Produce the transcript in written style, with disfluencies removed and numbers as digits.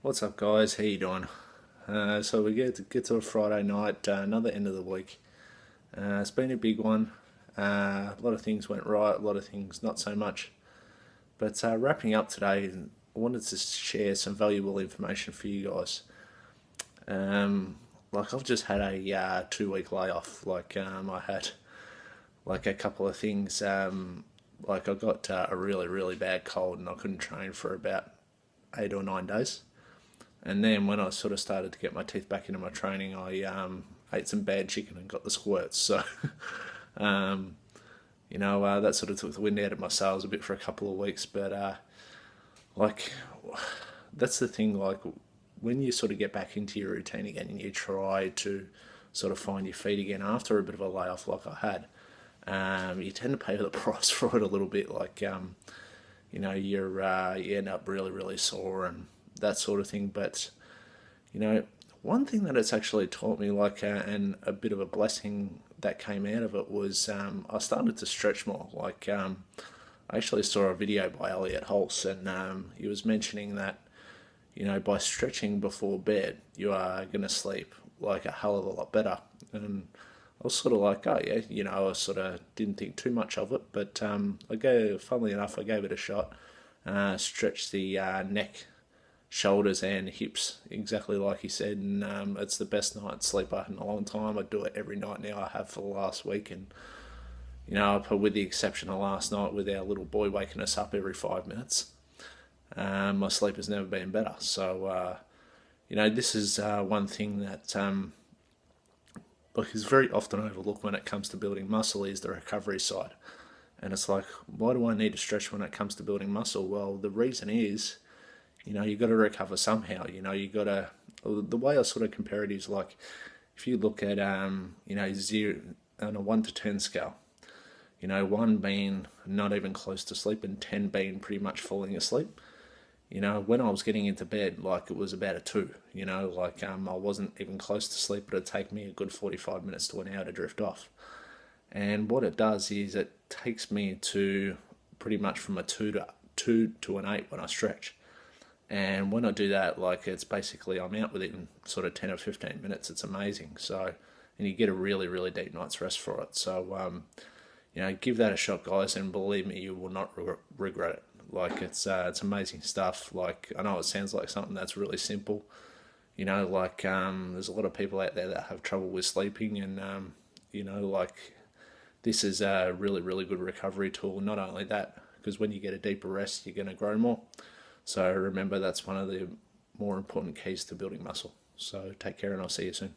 What's up, guys? How you doing? So we get to a Friday night, another end of the week. It's been a big one. A lot of things went right, a lot of things not so much. But wrapping up today, I wanted to share some valuable information for you guys. Um, like I've just had a 2 week layoff. I had like a couple of things. Like I got a really bad cold and I couldn't train for about 8 or 9 days. And then when I sort of started to get my teeth back into my training, I ate some bad chicken and got the squirts. So, um, that sort of took the wind out of my sails a bit for a couple of weeks. But like, that's the thing. Like, when you sort of get back into your routine again and you try to sort of find your feet again after a bit of a layoff like I had, you tend to pay the price for it a little bit. You end up really sore and that sort of thing. But you know, one thing that it's actually taught me, and a bit of a blessing that came out of it was I started to stretch more. I actually saw a video by Elliot Hulse, and he was mentioning that by stretching before bed, you are going to sleep like a hell of a lot better. And I was sort of like, oh yeah, I sort of didn't think too much of it, but funnily enough, I gave it a shot. Stretched the neck, shoulders, and hips exactly like he said, and it's the best night's sleep I had in a long time. I do it every night now. I have for the last week, and with the exception of last night with our little boy waking us up every 5 minutes, my sleep has never been better. So this is one thing that is very often overlooked when it comes to building muscle is the recovery side. And it's like, why do I need to stretch when it comes to building muscle? Well, the reason is, you got to recover somehow. You got to. The way I sort of compare it is like, if you look at zero on a 1 to 10 scale, one being not even close to sleep and 10 being pretty much falling asleep. When I was getting into bed, like it was about a 2. I wasn't even close to sleep, but it'd take me a good 45 minutes to an hour to drift off. And what it does is it takes me to pretty much from a 2 to an 8 when I stretch. And when I do that, like it's basically I'm out within sort of 10 or 15 minutes. It's amazing. So, and you get a really deep night's rest for it. So, give that a shot, guys, and believe me, you will not regret it. Like it's amazing stuff. Like I know it sounds like something that's really simple. There's a lot of people out there that have trouble with sleeping, and this is a really good recovery tool. Not only that, because when you get a deeper rest, you're going to grow more. So remember, that's one of the more important keys to building muscle. So take care, and I'll see you soon.